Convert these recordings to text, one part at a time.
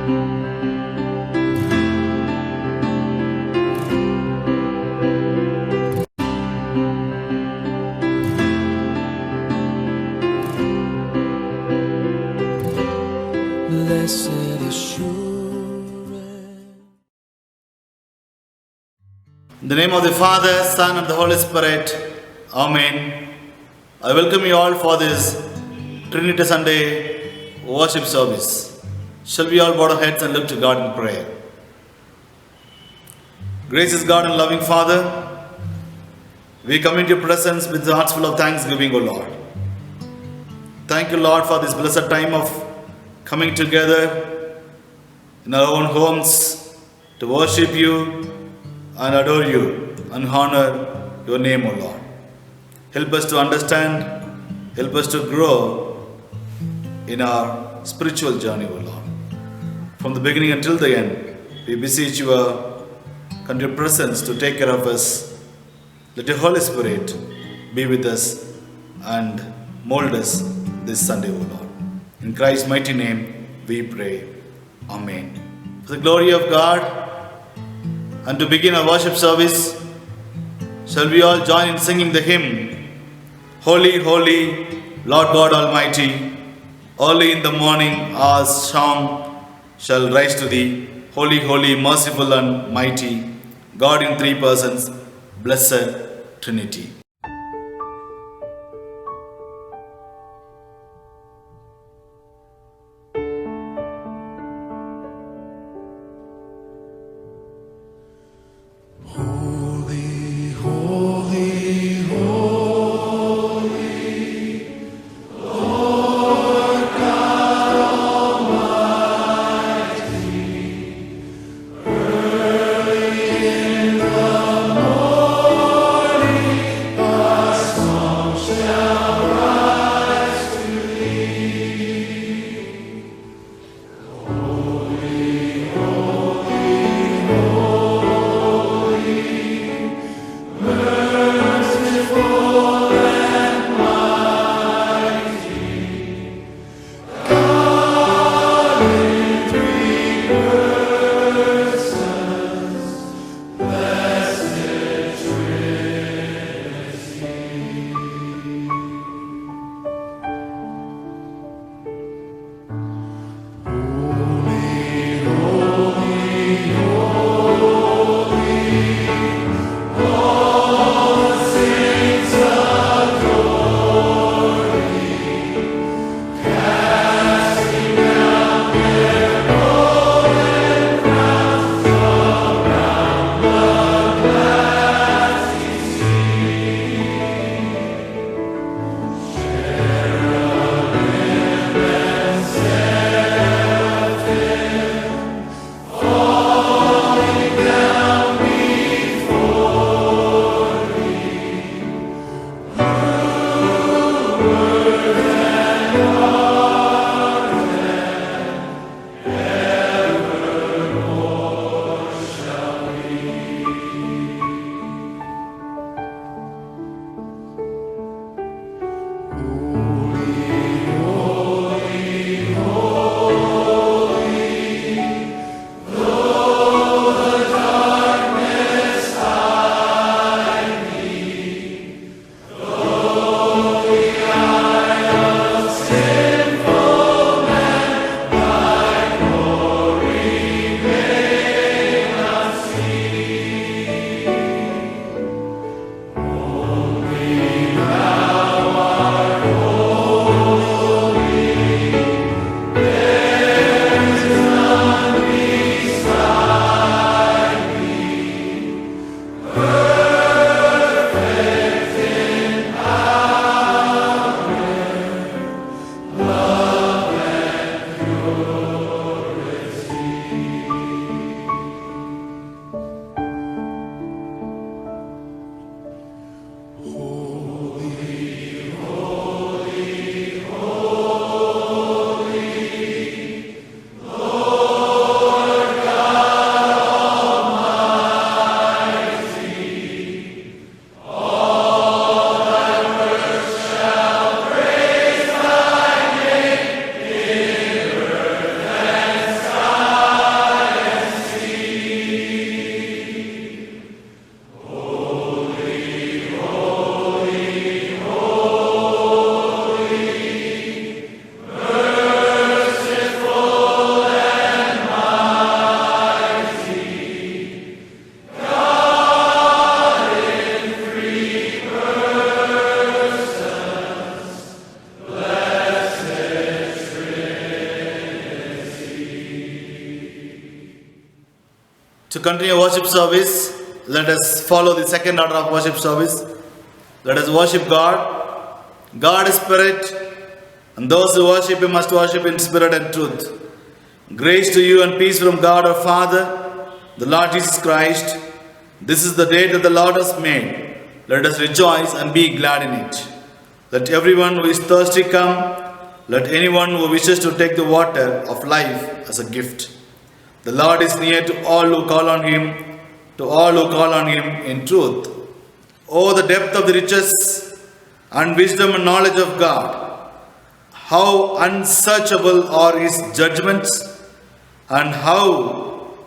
Blessed assurance. In the name of the Father, Son, and the Holy Spirit. Amen. I welcome you all for this Trinity Sunday worship service. Shall we all bow our heads and look to God in prayer? Gracious God and loving Father, we come into your presence with hearts full of thanksgiving, O Lord. Thank you, Lord, for this blessed time of coming together in our own homes to worship you and adore you and honor your name, O Lord. Help us to understand, help us to grow in our spiritual journey, O Lord. From the beginning until the end, we beseech you, come to your presence to take care of us. Let your Holy Spirit be with us and mold us this Sunday, O Lord. In Christ's mighty name, we pray. Amen. For the glory of God, and to begin our worship service, shall we all join in singing the hymn, Holy, Holy, Lord God Almighty, early in the morning our song shall rise to thee. Holy, holy, merciful and mighty, God in three persons, blessed Trinity. To continue worship service, let us follow the second order of worship service. Let us worship God. God is spirit, and those who worship Him must worship in spirit and truth. Grace to you and peace from God our Father, the Lord Jesus Christ. This is the day that the Lord has made. Let us rejoice and be glad in it. Let everyone who is thirsty come. Let anyone who wishes to take the water of life as a gift. The Lord is near to all who call on Him, in truth. Oh, the depth of the riches and wisdom and knowledge of God! How unsearchable are His judgments, and how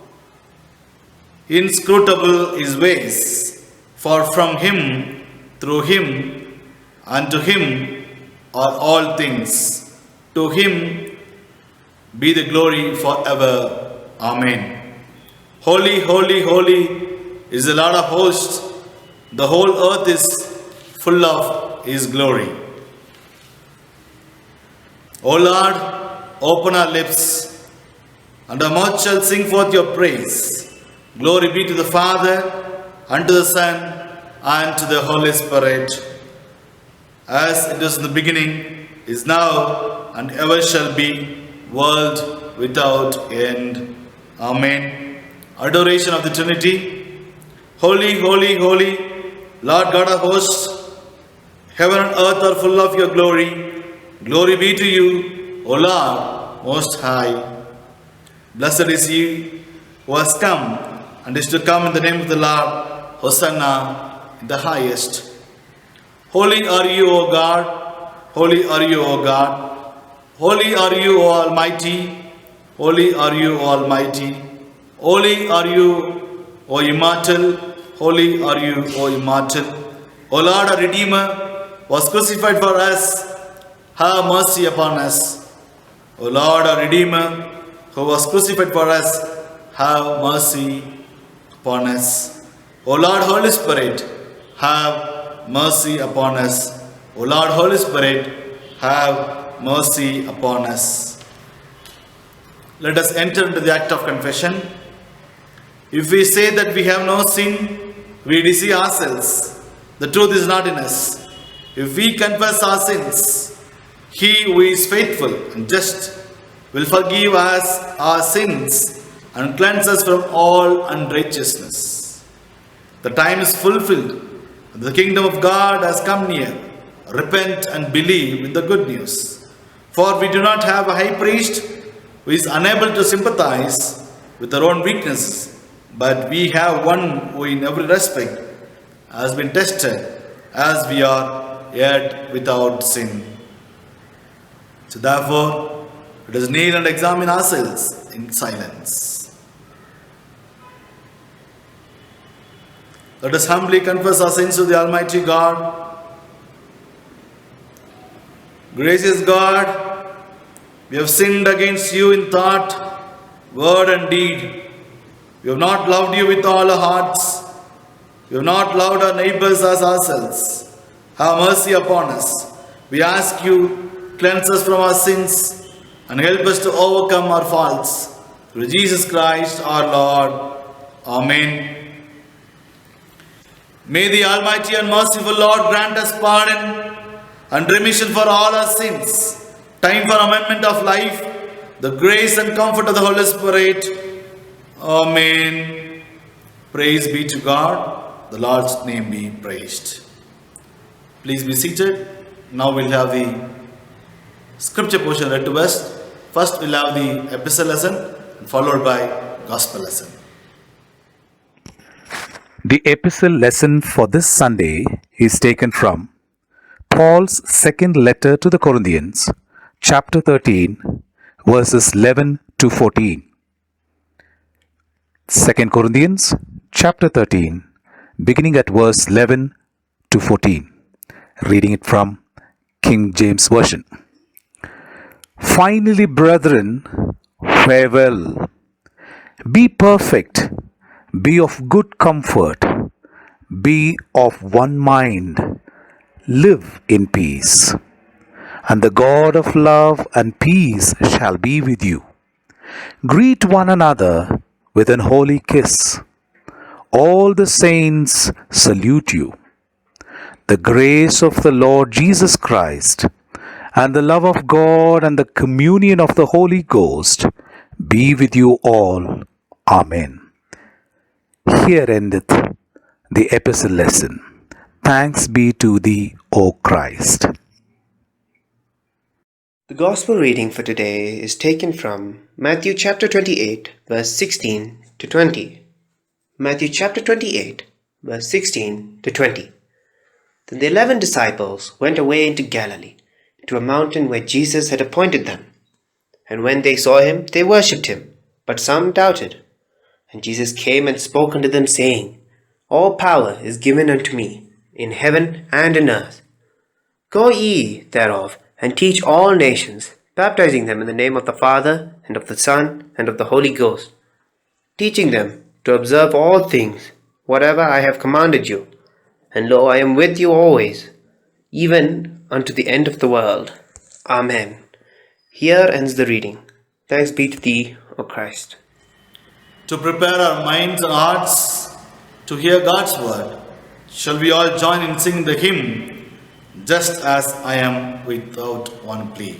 inscrutable His ways. For from Him, through Him, and to Him are all things. To Him be the glory forever. Amen. Holy, holy, holy is the Lord of hosts. The whole earth is full of His glory. O Lord, open our lips, and our mouth shall sing forth your praise. Glory be to the Father, and to the Son, and to the Holy Spirit, as it was in the beginning, is now, and ever shall be, world without end. Amen. Adoration of the Trinity. Holy, holy, holy, Lord God of hosts, heaven and earth are full of your glory. Glory be to you, O Lord Most High. Blessed is He who has come and is to come in the name of the Lord. Hosanna in the highest. Holy are you, O God. Holy are you, O God. Holy are you, O Almighty. Holy are you, O Almighty. Holy are you, O Immortal. Holy are you, O Immortal. O Lord, our Redeemer, was crucified for us. Have mercy upon us. O Lord, our Redeemer, who was crucified for us, have mercy upon us. O Lord, Holy Spirit, have mercy upon us. O Lord, Holy Spirit, have mercy upon us. Let us enter into the act of confession. If we say that we have no sin, we deceive ourselves. The truth is not in us. If we confess our sins, He who is faithful and just will forgive us our sins and cleanse us from all unrighteousness. The time is fulfilled. The kingdom of God has come near. Repent and believe in the good news. For we do not have a high priest who is unable to sympathize with our own weaknesses, but we have one who in every respect has been tested as we are, yet without sin. So therefore, let us kneel and examine ourselves in silence. Let us humbly confess our sins to the Almighty God. Gracious God, we have sinned against you in thought, word and deed. We have not loved you with all our hearts. We have not loved our neighbors as ourselves. Have mercy upon us. We ask you, cleanse us from our sins and help us to overcome our faults. Through Jesus Christ our Lord. Amen. May the Almighty and merciful Lord grant us pardon and remission for all our sins, time for amendment of life, the grace and comfort of the Holy Spirit. Amen. Praise be to God. The Lord's name be praised. Please be seated. Now we'll have the scripture portion read to us. First we'll have the epistle lesson, followed by gospel lesson. The epistle lesson for this Sunday is taken from Paul's second letter to the Corinthians, chapter 13, verses 11 to 14. 2 Corinthians, chapter 13, beginning at verse 11 to 14. Reading it from King James Version. Finally, brethren, farewell. Be perfect, be of good comfort, be of one mind, live in peace. And the God of love and peace shall be with you. Greet one another with an holy kiss. All the saints salute you. The grace of the Lord Jesus Christ, and the love of God, and the communion of the Holy Ghost be with you all. Amen. Here endeth the epistle lesson. Thanks be to thee, O Christ. The Gospel reading for today is taken from Matthew chapter 28, verse 16 to 20. Matthew chapter 28, verse 16 to 20. Then the 11 disciples went away into Galilee, to a mountain where Jesus had appointed them. And when they saw him, they worshipped him, but some doubted. And Jesus came and spoke unto them, saying, All power is given unto me, in heaven and in earth. Go ye thereof, and teach all nations, baptizing them in the name of the Father, and of the Son, and of the Holy Ghost, teaching them to observe all things, whatever I have commanded you. And lo, I am with you always, even unto the end of the world. Amen. Here ends the reading. Thanks be to thee, O Christ. To prepare our minds and hearts to hear God's word, shall we all join in singing the hymn, Just as I Am, without one plea.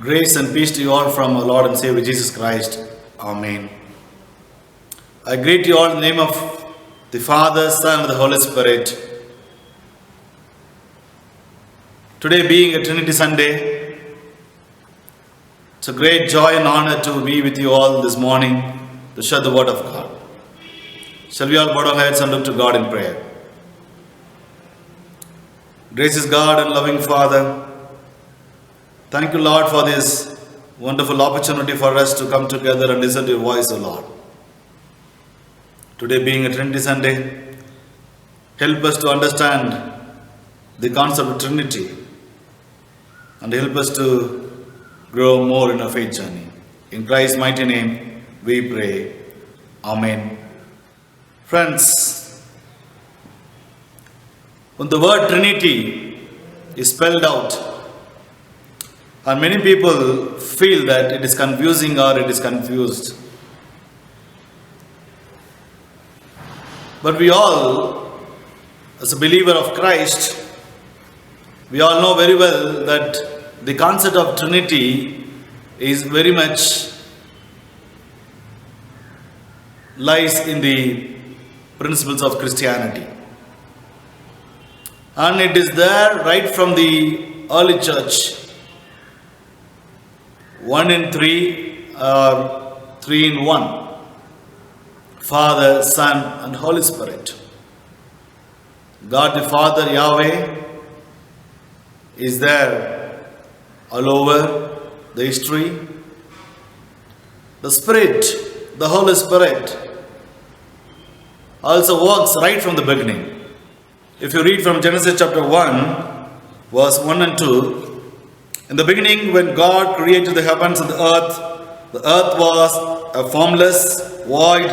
Grace and peace to you all from our Lord and Savior Jesus Christ. Amen. I greet you all in the name of the Father, Son, and the Holy Spirit. Today being a Trinity Sunday, it's a great joy and honor to be with you all this morning to share the Word of God. Shall we all bow our heads and look to God in prayer? Gracious God and loving Father, Thank you, Lord, for this wonderful opportunity for us to come together and listen to your voice, O Lord. Today being a Trinity Sunday, help us to understand the concept of Trinity and help us to grow more in our faith journey. In Christ's mighty name, we pray. Amen. Friends, when the word Trinity is spelled out, and many people feel that it is confusing or it is confused. But we all, as a believer of Christ, we all know very well that the concept of Trinity is very much lies in the principles of Christianity. And it is there right from the early church. 1 in 3 or 3 in 1. Father, Son and Holy Spirit. God the Father, Yahweh, is there all over the history. The Spirit, the Holy Spirit, also works right from the beginning. If you read from Genesis chapter 1, verse 1 and 2, in the beginning, when God created the heavens and the earth was a formless void,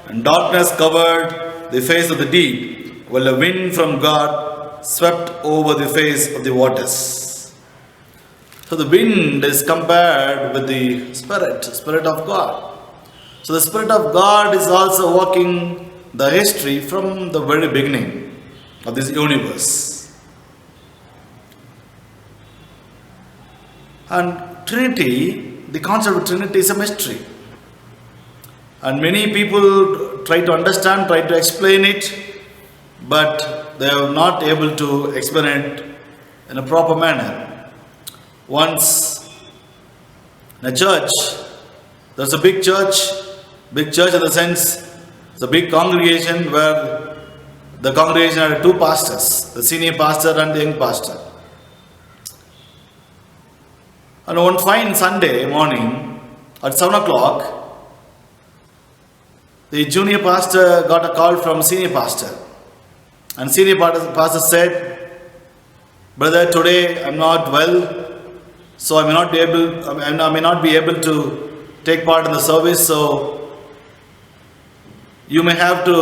and darkness covered the face of the deep, while a wind from God swept over the face of the waters. So the wind is compared with the Spirit of God. So the Spirit of God is also working the history from the very beginning of this universe. And Trinity, the concept of Trinity is a mystery. And many people try to understand, try to explain it, but they are not able to explain it in a proper manner. Once in a church, there's a big church in the sense, it's a big congregation where the congregation had two pastors, the senior pastor and the young pastor. And one fine Sunday morning at 7 o'clock, the junior pastor got a call from senior pastor. And senior pastor said, "Brother, today I'm not well, so I may not be able to take part in the service, so you may have to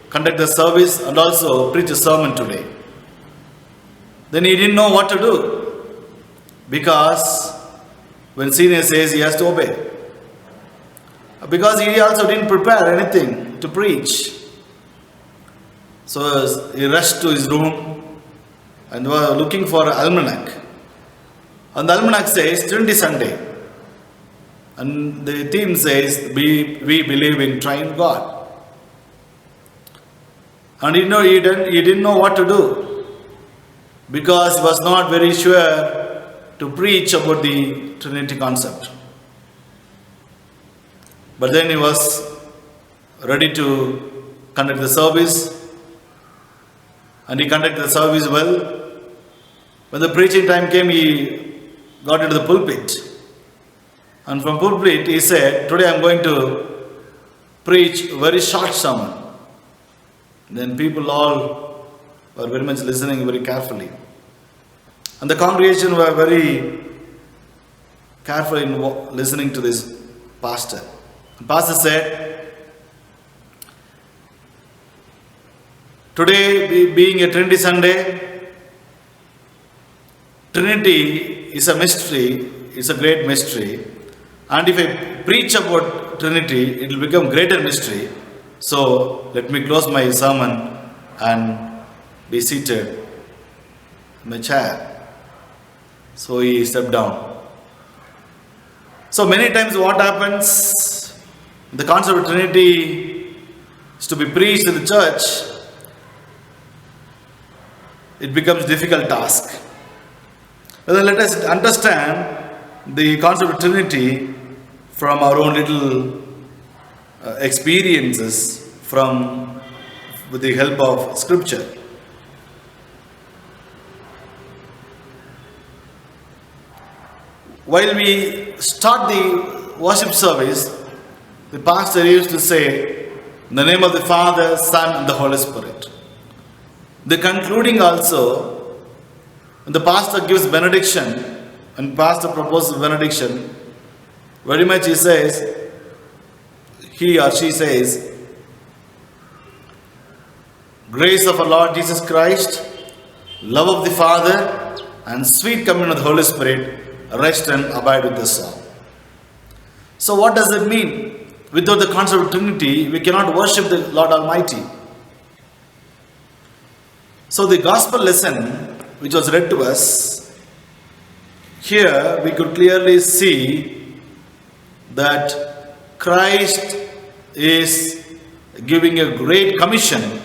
conduct the service and also preach a sermon today." Then he didn't know what to do. Because when senior says, he has to obey. Because he also didn't prepare anything to preach. So he rushed to his room and was looking for an almanac. And the almanac says Trinity Sunday. And the theme says, we believe in triune God. And he didn't know what to do. Because he was not very sure to preach about the Trinity concept. But then he was ready to conduct the service, and he conducted the service well. When the preaching time came, he got into the pulpit, and from pulpit he said, "Today I am going to preach a very short sermon." Then people all were very much listening very carefully. And the congregation were very careful in listening to this pastor. The pastor said, "Today being a Trinity Sunday, Trinity is a mystery, it's a great mystery. And if I preach about Trinity, it will become greater mystery. So let me close my sermon and be seated in my chair." So he stepped down. So many times what happens, the concept of Trinity is to be preached in the church, it becomes a difficult task. But then let us understand the concept of Trinity from our own little experiences with the help of Scripture. While we start the worship service, the pastor used to say, in the name of the Father, Son, and the Holy Spirit. The concluding also, when the pastor gives benediction, and pastor proposes benediction, very much he or she says, grace of our Lord Jesus Christ, love of the Father, and sweet communion of the Holy Spirit rest and abide with us all. So what does it mean? Without the concept of Trinity, we cannot worship the Lord Almighty. So the gospel lesson which was read to us, here we could clearly see that Christ is giving a great commission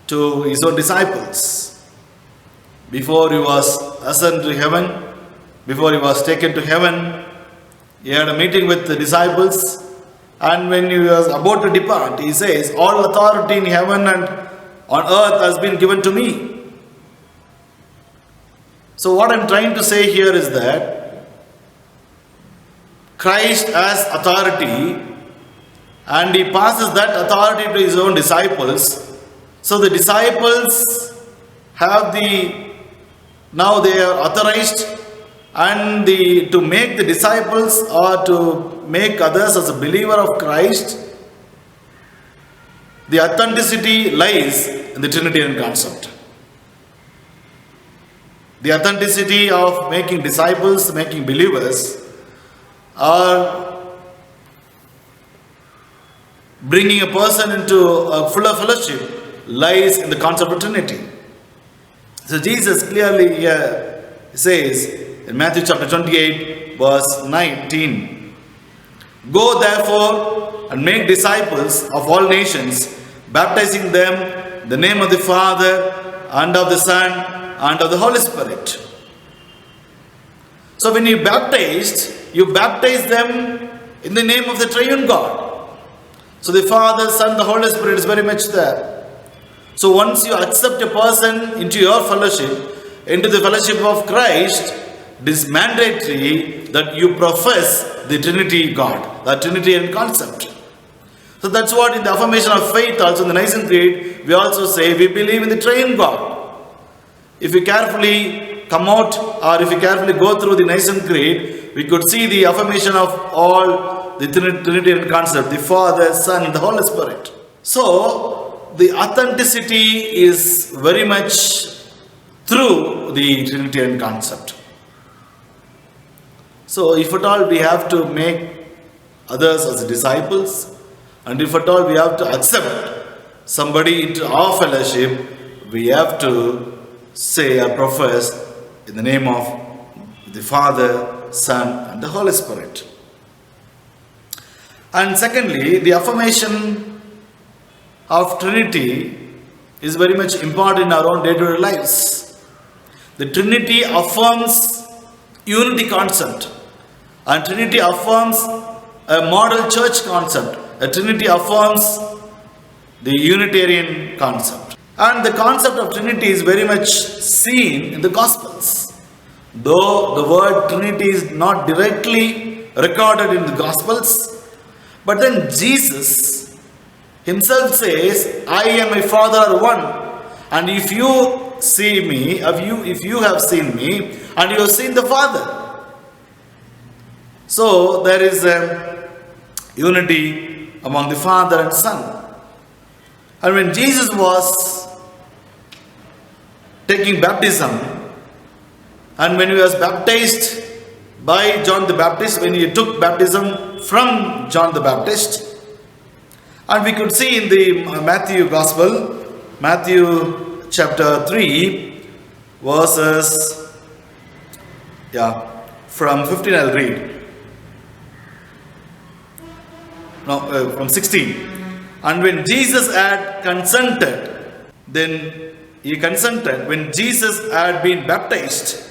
to his own disciples. Before he was ascended to heaven, before he was taken to heaven, he had a meeting with the disciples, and when he was about to depart, he says, all authority in heaven and on earth has been given to me. So what I'm trying to say here is that Christ has authority, and he passes that authority to his own disciples. So the disciples now they are authorized, and to make the disciples or to make others as a believer of Christ, the authenticity lies in the Trinitarian concept. The authenticity of making disciples, making believers, or bringing a person into a fuller fellowship lies in the concept of Trinity. So Jesus clearly here says in Matthew chapter 28 verse 19, go therefore and make disciples of all nations, baptizing them in the name of the Father and of the Son and of the Holy Spirit. So when you baptize them in the name of the Triune God. So the Father, Son, the Holy Spirit is very much there. So once you accept a person into your fellowship, into the fellowship of Christ, it is mandatory that you profess the Trinity God, the Trinitarian concept. So that's what in the affirmation of faith, also in the Nicene Creed, we also say we believe in the Triune God. If you carefully come out, or if you carefully go through the Nicene Creed, we could see the affirmation of all the Trinitarian concept, the Father, Son, and the Holy Spirit. So the authenticity is very much through the Trinitarian concept. So if at all we have to make others as disciples, and if at all we have to accept somebody into our fellowship, we have to say or profess in the name of the Father, Son, and the Holy Spirit. And secondly, the affirmation of Trinity is very much important in our own day-to-day lives. The Trinity affirms unity concept, and Trinity affirms a model church concept. A Trinity affirms the Unitarian concept. And the concept of Trinity is very much seen in the Gospels. Though the word Trinity is not directly recorded in the Gospels, but then Jesus himself says, I and my Father are one. And if you see me, if you have seen me, and you have seen the Father. So there is a unity among the Father and Son. And when Jesus was taking baptism, and when he was baptized by John the Baptist, when he took baptism from John the Baptist, and we could see in the Matthew Gospel, Matthew chapter 3, verses, from 15 I'll read. No, from 16. And when Jesus had consented, then he consented, when Jesus had been baptized,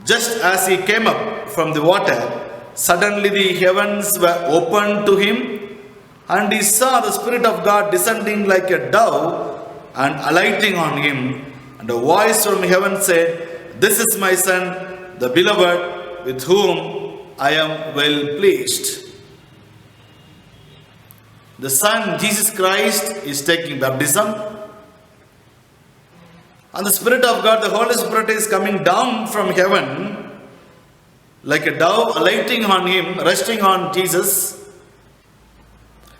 just as he came up from the water, suddenly the heavens were opened to him, and he saw the Spirit of God descending like a dove and alighting on him. And a voice from heaven said, This is my Son, the beloved, with whom I am well pleased. The Son, Jesus Christ, is taking baptism. And the Spirit of God, the Holy Spirit, is coming down from heaven like a dove, alighting on him, resting on Jesus.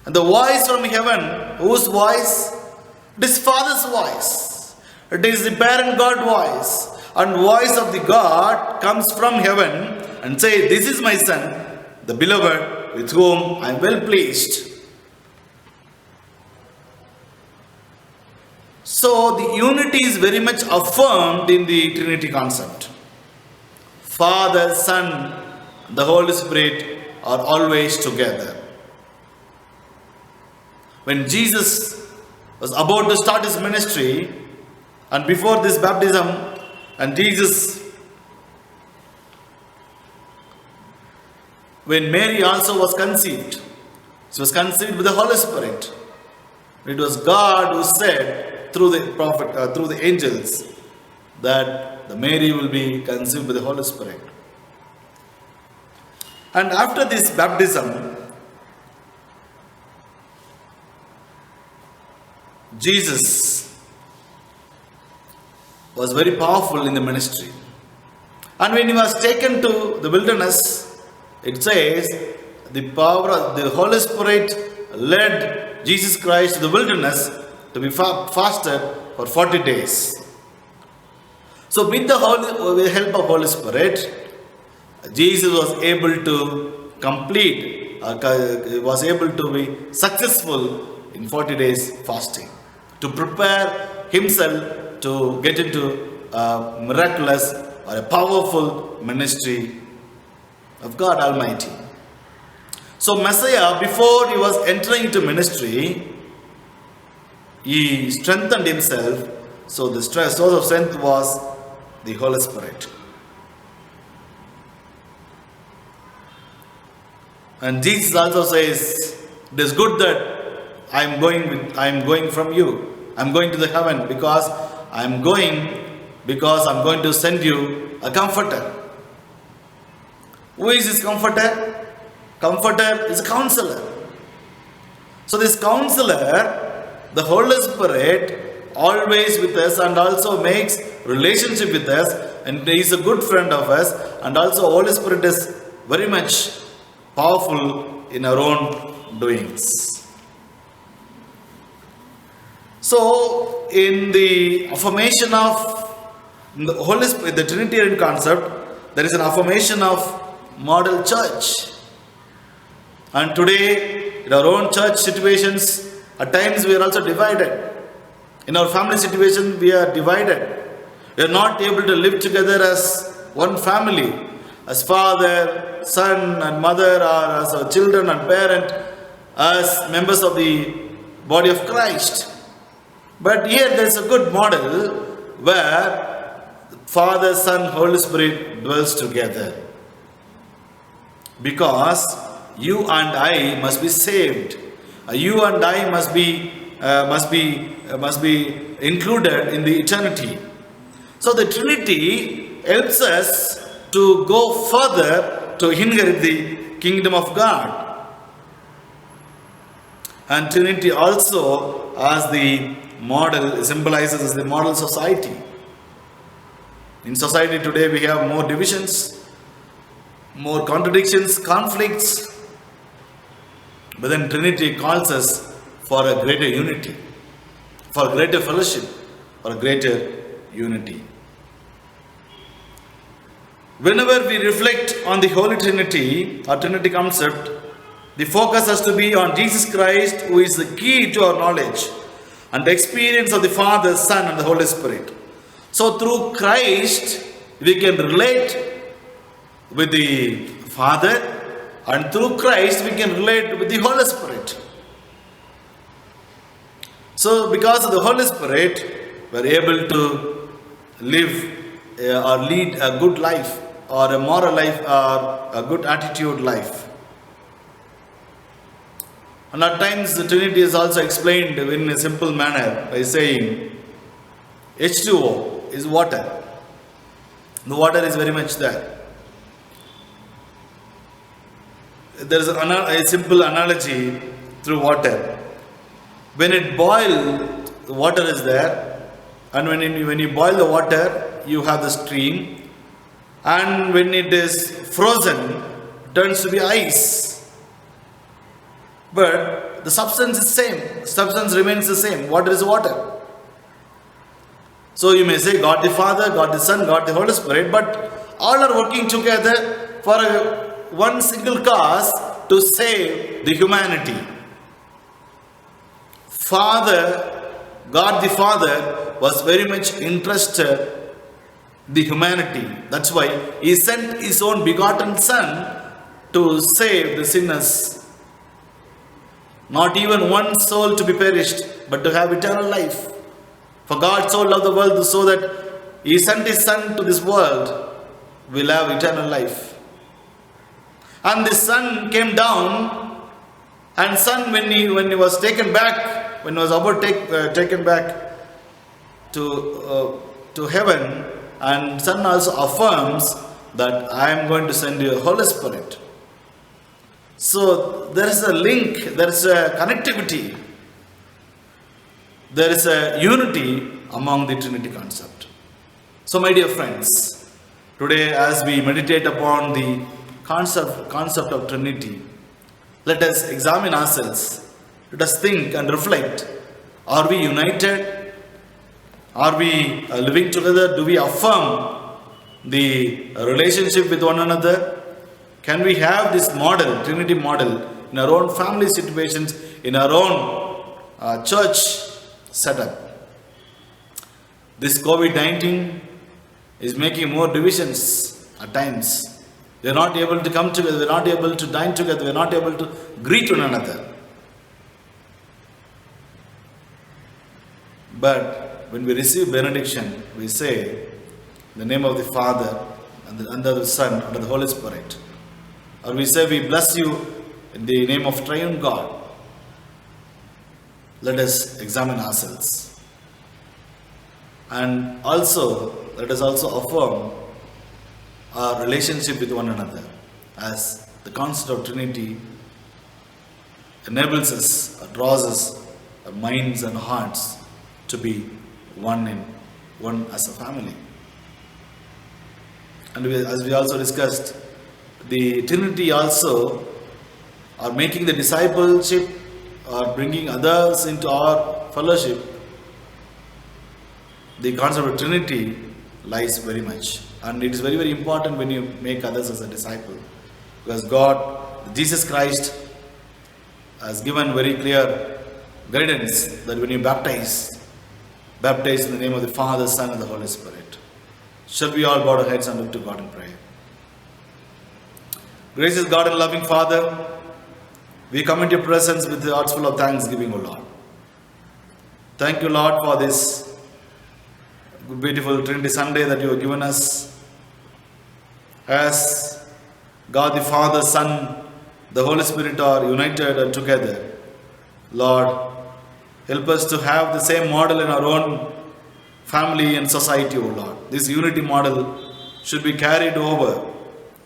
And the voice from heaven, whose voice? It is Father's voice. It is the parent God voice. And voice of the God comes from heaven and say, "This is my Son, the beloved, with whom I am well pleased." So the unity is very much affirmed in the Trinity concept. Father, Son, the Holy Spirit are always together. When Jesus was about to start his ministry, and before this baptism, and when Mary also was conceived, she was conceived with the Holy Spirit. It was God who said through the prophet, through the angels, that the Mary will be conceived with the Holy Spirit. And after this baptism, Jesus was very powerful in the ministry. And when he was taken to the wilderness, it says the power of the Holy Spirit led Jesus Christ to the wilderness to be fasted for 40 days. So with the help of Holy Spirit, Jesus was able to complete, was able to be successful in 40 days fasting, to prepare himself to get into a miraculous or a powerful ministry of God Almighty. So Messiah, before he was entering into ministry, he strengthened himself. So the source of strength was the Holy Spirit. And Jesus also says, "It is good that I am going from you. I am going to the heaven because I am going to send you a comforter." Who is this comforter? Comforter is a counselor. So this counselor, the Holy Spirit, always with us and also makes relationship with us, and he is a good friend of us, and also Holy Spirit is very much powerful in our own doings. So in the affirmation of the Holy Spirit, the Trinitarian concept, there is an affirmation of model church. And today, in our own church situations, at times we are also divided. In our family situation, we are divided. We are not able to live together as one family, as father, son and mother, or as our children and parent, as members of the body of Christ. But here there is a good model where Father, Son, Holy Spirit dwells together. Because you and I must be saved. You and I must be included in the eternity. So the Trinity helps us to go further to inherit the kingdom of God. And Trinity also, as the model, symbolizes as the model society. In society today we have more divisions, more contradictions, conflicts. But then Trinity calls us for a greater unity, for a greater fellowship, for a greater unity. Whenever we reflect on the Holy Trinity or Trinity concept, the focus has to be on Jesus Christ, who is the key to our knowledge and the experience of the Father, Son and the Holy Spirit. So through Christ, we can relate with the Father, and through Christ we can relate with the Holy Spirit. So because of the Holy Spirit, we are able to live or lead a good life, or a moral life, or a good attitude life. And at times the Trinity is also explained in a simple manner by saying H2O is water. The water is very much there. there is a simple analogy through water. When it boils, the water is there, and when you boil the water, you have the stream, and when it is frozen, it turns to be ice. But the substance is same. Substance remains the same. Water is water. So you may say God the Father, God the Son, God the Holy Spirit, but all are working together for one single cause, to save the humanity. Father, God the Father was very much interested in the humanity. That's why He sent His own begotten Son to save the sinners. Not even one soul to be perished, but to have eternal life. For God so loved the world so that He sent His Son to this world, will have eternal life. And the Son came down, and Son, when he was taken back, when he was about taken back to heaven, and Son also affirms that I am going to send you a Holy Spirit. So there is a link, there is a connectivity, there is a unity among the Trinity concept. So my dear friends, today as we meditate upon the concept of Trinity, let us examine ourselves. Let us think and reflect. Are we united? Are we living together? Do we affirm the relationship with one another? Can we have this model, Trinity model, in our own family situations, in our own church setup? This COVID-19 is making more divisions at times. We are not able to come together, we are not able to dine together, we are not able to greet one another. But when we receive benediction, we say, in the name of the Father, and under the Son, under the Holy Spirit. Or we say, we bless you in the name of Triune God. Let us examine ourselves. And also, let us also affirm our relationship with one another, as the concept of Trinity enables us, draws us, our minds and hearts to be one as a family. And as we also discussed, the Trinity also are making the discipleship or bringing others into our fellowship. The concept of Trinity lies very much. And it is very, very important when you make others as a disciple. Because God, Jesus Christ, has given very clear guidance that when you baptize in the name of the Father, Son, and the Holy Spirit. Shall we all bow our heads and look to God in prayer? Gracious God and loving Father, we come into your presence with the hearts full of thanksgiving, O Lord. Thank you, Lord, for this beautiful Trinity Sunday that you have given us. As God the Father, Son, the Holy Spirit are united and together, Lord, help us to have the same model in our own family and society, O Lord. This unity model should be carried over,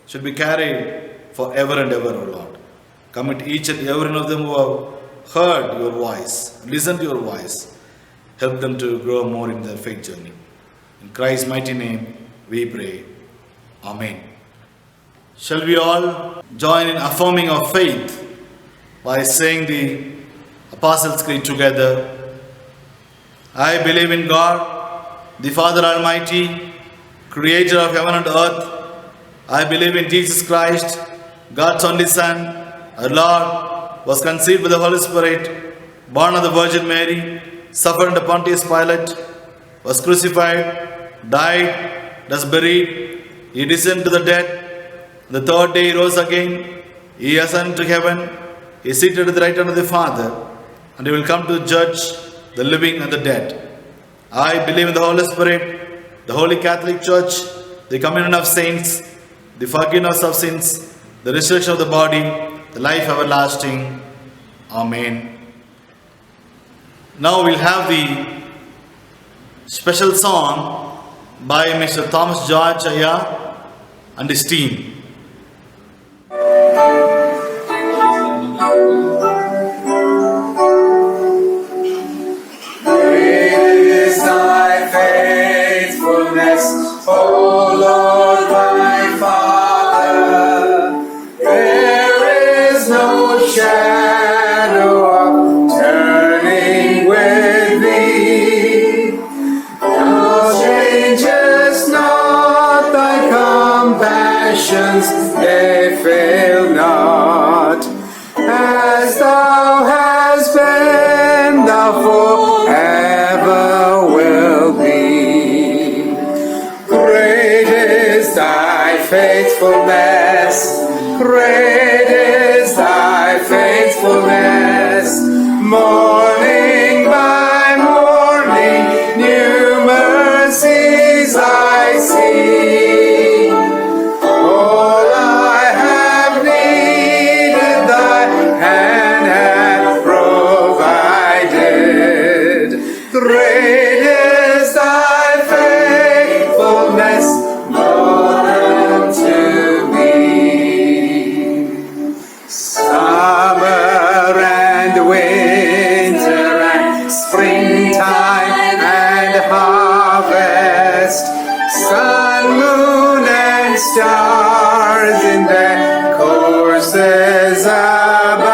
should be carried forever and ever, O Lord. Commit each and every one of them who have heard your voice, listened to your voice. Help them to grow more in their faith journey. In Christ's mighty name, we pray. Amen. Shall we all join in affirming our faith by saying the Apostles' Creed together? I believe in God, the Father Almighty, creator of heaven and earth. I believe in Jesus Christ, God's only Son, our Lord, was conceived by the Holy Spirit, born of the Virgin Mary, suffered under Pontius Pilate, was crucified, died, was buried. He descended to the dead. The third day he rose again. He ascended to heaven. He is seated at the right hand of the Father, and he will come to judge the living and the dead. I believe in the Holy Spirit, the Holy Catholic Church, the communion of saints, the forgiveness of sins, the resurrection of the body, the life everlasting. Amen. Now we'll have the special song by Mr. Thomas George Aya and his team. nations, they fail not. As thou hast been, thou forever will be. Great is thy faithfulness, great is thy faithfulness. Morning by morning, new mercies I see. All I have needed, thy hand hath provided. Great is thy faithfulness, Lord, unto me. Summer and winter and springtime and harvest, sun, moon, and stars in their courses above,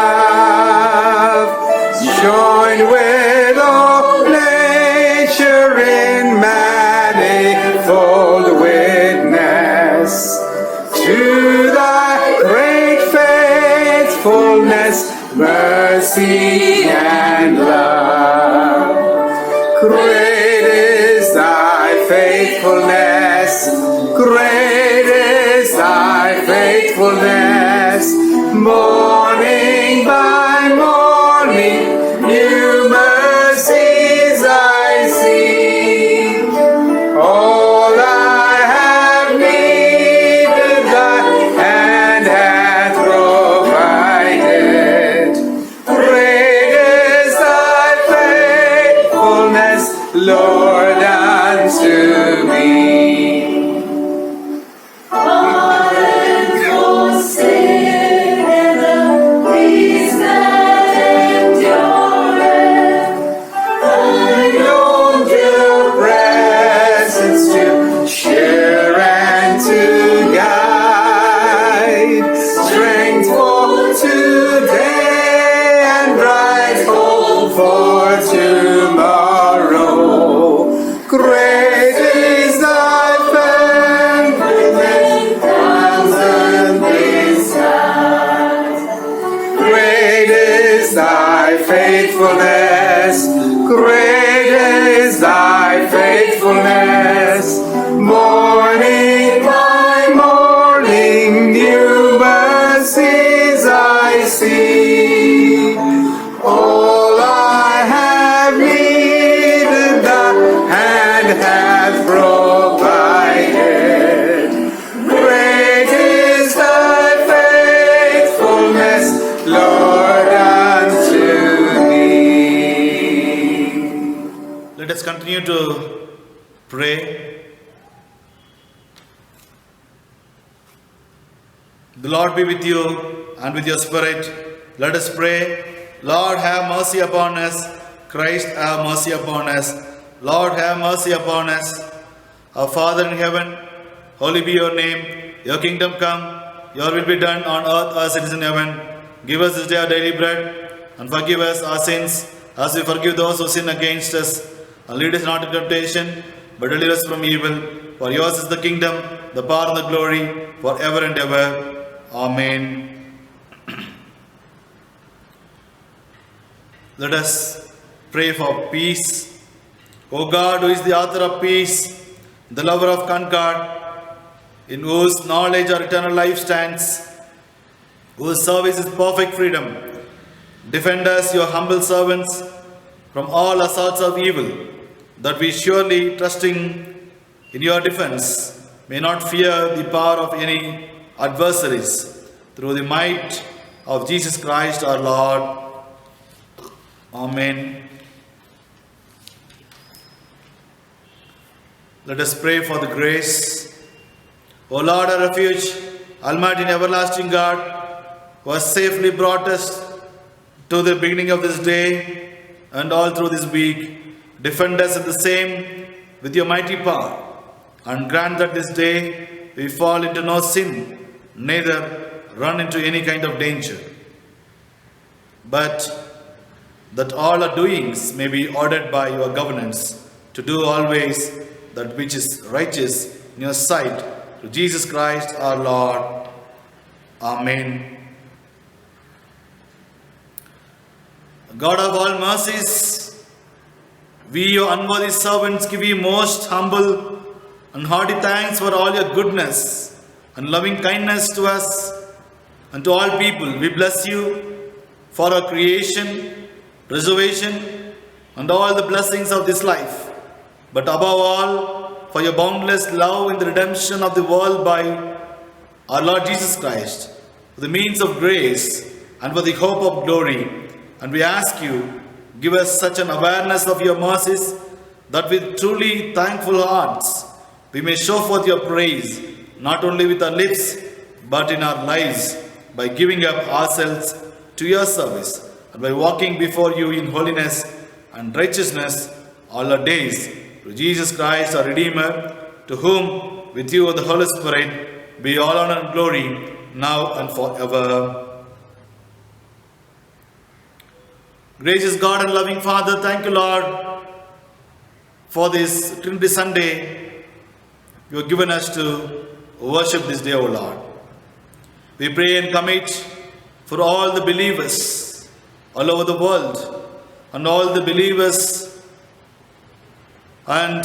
join with all nature in manifold witness to thy great faithfulness, mercy, and love. Great is thy faithfulness, great is thy faithfulness. Morning by morning, new mercies I see. All I have needed, thy hand hath provided. Great is thy faithfulness, Lord, unto me. Long your presence to share and to guide. Strength for today and bright hope for tomorrow. Great is thy faithfulness, thousand skies. Great is thy faithfulness, great is thy faithfulness. Morning by morning, new mercies I see. All I have needed, thy hand hath provided. Great is thy faithfulness, Lord, unto me. Let us continue to pray. The Lord be with you and with your spirit. Let us pray. Lord, have mercy upon us. Christ, have mercy upon us. Lord, have mercy upon us. Our Father in heaven, holy be your name. Your kingdom come. Your will be done on earth as it is in heaven. Give us this day our daily bread, and forgive us our sins as we forgive those who sin against us. And lead us not into temptation, but deliver us from evil. For yours is the kingdom, the power, and the glory, forever and ever. Amen. Let us pray for peace. O God, who is the author of peace, the lover of concord, in whose knowledge our eternal life stands, whose service is perfect freedom, defend us, your humble servants, from all assaults of evil, that we surely, trusting in your defense, may not fear the power of any adversaries, through the might of Jesus Christ our Lord. Amen. Let us pray for the grace. O Lord, our refuge, Almighty and everlasting God, who has safely brought us to the beginning of this day and all through this week, defend us in the same with your mighty power, and grant that this day we fall into no sin, neither run into any kind of danger, but that all our doings may be ordered by your governance, to do always that which is righteous in your sight, through Jesus Christ our Lord. Amen. God of all mercies, we, your unworthy servants, give you most humble and hearty thanks for all your goodness and loving kindness to us and to all people. We bless you for our creation, preservation, and all the blessings of this life, but above all, for your boundless love in the redemption of the world by our Lord Jesus Christ, for the means of grace and for the hope of glory. And we ask you, give us such an awareness of your mercies that with truly thankful hearts we may show forth your praise, not only with our lips, but in our lives, by giving up ourselves to your service and by walking before you in holiness and righteousness all our days. Through Jesus Christ, our Redeemer, to whom, with you and the Holy Spirit, be all honor and glory, now and forever. Gracious God and loving Father, thank you, Lord, for this Trinity Sunday you have given us to worship this day, O Lord. We pray and commit for all the believers all over the world and all the believers and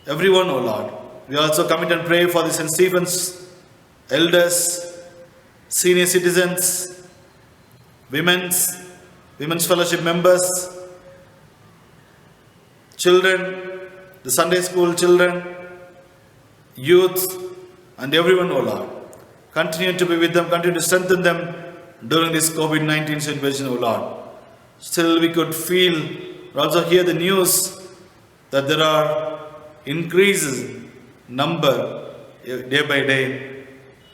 everyone, O Lord. We also commit and pray for the St. Stephen's elders, senior citizens, women's fellowship members, children, the Sunday school children, youth, and everyone, O Lord. Continue to be with them, continue to strengthen them during this COVID-19 situation, O Lord. Still we could feel, or also hear the news that there are increases number day by day,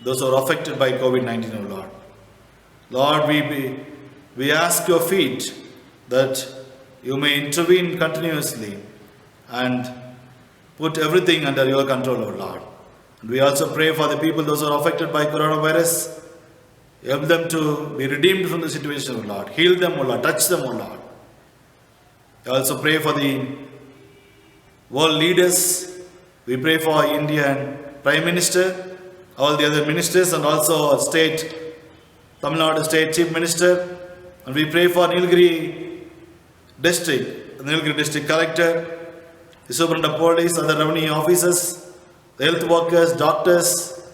those who are affected by COVID-19, O Lord. Lord, we ask your feet that you may intervene continuously and put everything under your control, O Lord. And we also pray for the people, those who are affected by coronavirus. Help them to be redeemed from the situation, O Lord. Heal them, O Lord. Touch them, O Lord. We also pray for the world leaders. We pray for Indian Prime Minister, all the other ministers, and also state, Tamil Nadu State Chief Minister. And we pray for Nilgiri District, the Nilgiri District Collector, the Superintendent of Police, other revenue officers, the health workers, doctors,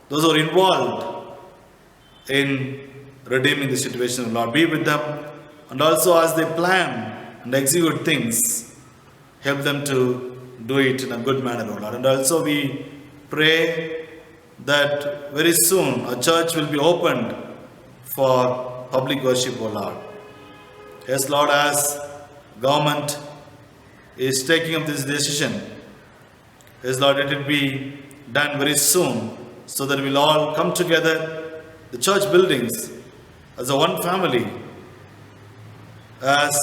those who are involved in redeeming the situation. Lord, be with them, and also as they plan and execute things, help them to do it in a good manner, O Lord. And also we pray that very soon a church will be opened for public worship, O Lord. Yes, Lord, as government is taking up this decision, yes, Lord, let it be done very soon so that we'll all come together, the church buildings, as a one family, as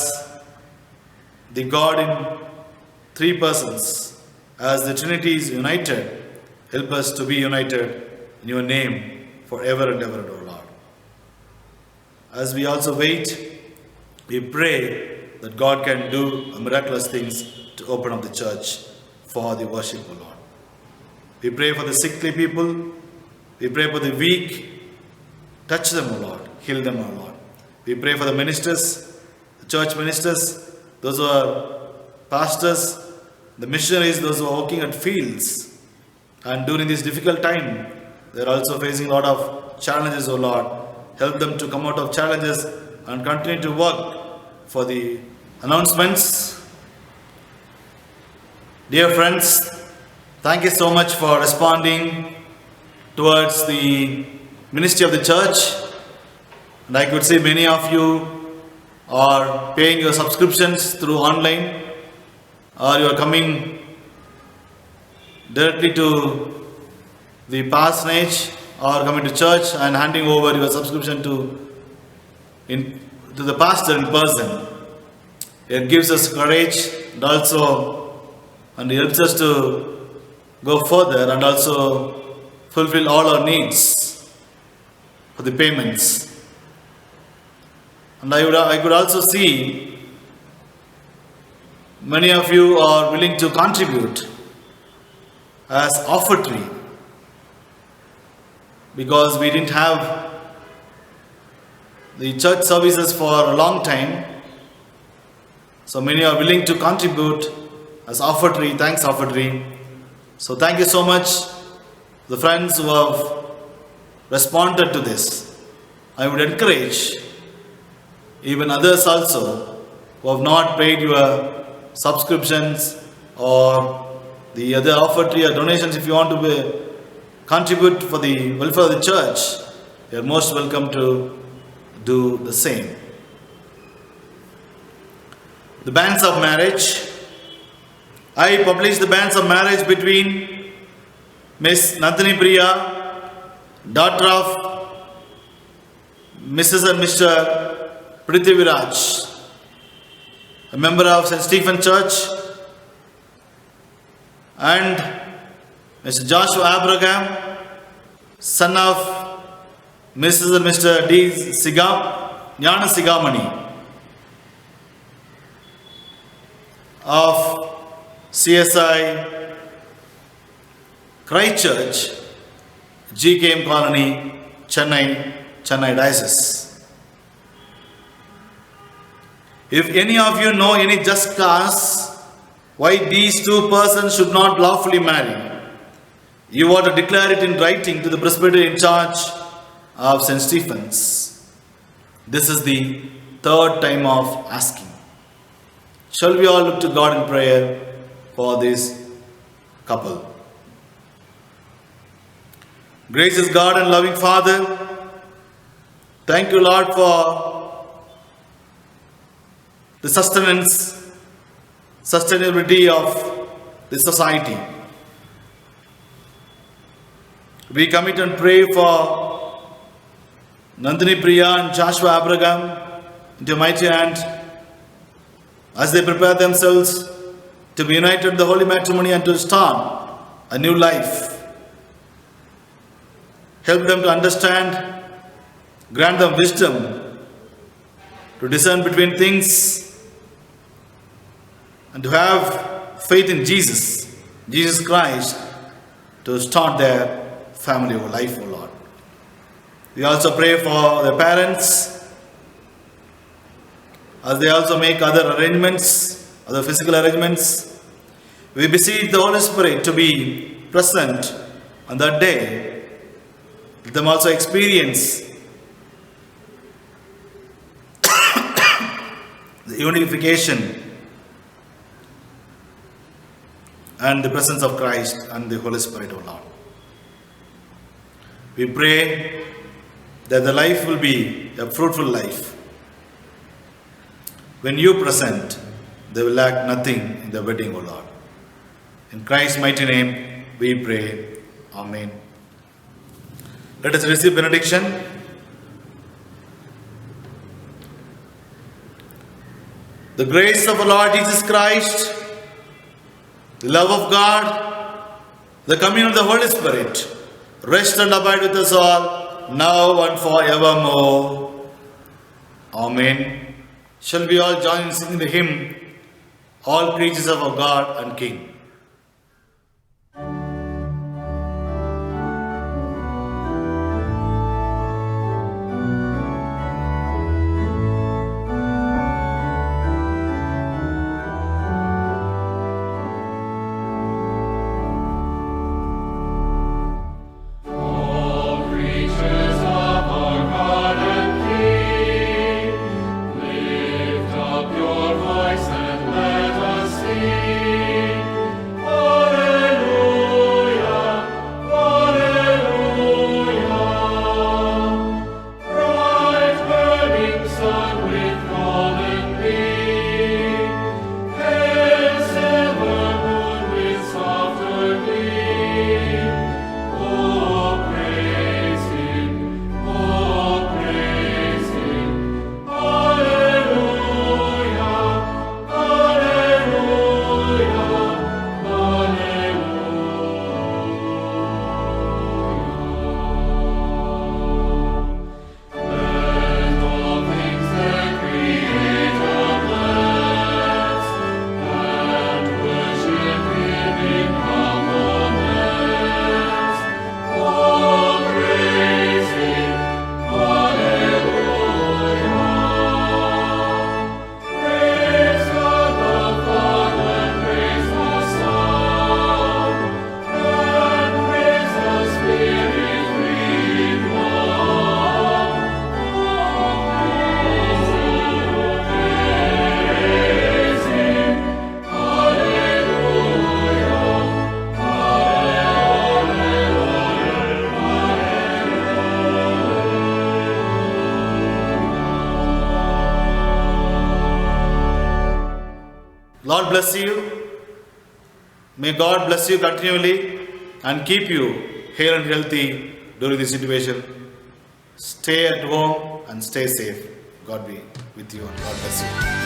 the God in three persons, as the Trinity is united. Help us to be united in your name forever and ever, O Lord. As we also wait, we pray that God can do miraculous things to open up the church for the worship, O Lord. We pray for the sickly people. We pray for the weak. Touch them, O Lord. Heal them, O Lord. We pray for the ministers, the church ministers, those who are pastors, the missionaries, those who are working at fields. And during this difficult time, they are also facing a lot of challenges, O Lord. Help them to come out of challenges and continue to work for the announcements. Dear friends, thank you so much for responding towards the ministry of the church. And I could see many of you are paying your subscriptions through online, or you are coming directly to the parsonage or coming to church and handing over your subscription to the pastor in person. It gives us courage and it helps us to go further and also fulfill all our needs for the payments. And I could also see many of you are willing to contribute as offertory, because we didn't have the church services for a long time. So many are willing to contribute as offertory, thanks offertory. So thank you so much, the friends who have responded to this. I would encourage even others also who have not paid your subscriptions or the other offertory or donations. If you want to contribute for the welfare of the church, you are most welcome to do the same. The banns of marriage. I published the banns of marriage between Miss Nandini Priya, daughter of Mrs. and Mr. Prithviraj, a member of St. Stephen Church, and Mr. Joshua Abraham, son of Mrs. and Mr. D. Jnana Sigamani of CSI Christchurch, GKM Colony, Chennai Diocese. If any of you know any just cause why these two persons should not lawfully marry, you ought to declare it in writing to the presbytery in charge of St. Stephen's. This is the third time of asking. Shall we all look to God in prayer for this couple? Gracious God and loving Father, thank you, Lord, for the sustainability of this society. We commit and pray for Nandini Priya and Joshua Abraham into your mighty hand as they prepare themselves to be united in the holy matrimony and to start a new life. Help them to understand, grant them wisdom to discern between things and to have faith in Jesus Christ, to start their family or life, O Lord. We also pray for their parents as they also make other arrangements, other physical arrangements. We beseech the Holy Spirit to be present on that day. Let them also experience the unification and the presence of Christ and the Holy Spirit, O Lord. We pray that the life will be a fruitful life. When you present, they will lack nothing in the wedding, O Lord. In Christ's mighty name we pray. Amen. Let us receive benediction. The grace of our Lord Jesus Christ, the love of God, the communion of the Holy Spirit, rest and abide with us all, now and forevermore. Amen. Shall we all join in singing the hymn, All Creatures of our God and King? Lift up your voice and let us sing. God bless you. May God bless you continually and keep you hale and healthy during this situation. Stay at home and stay safe. God be with you and God bless you.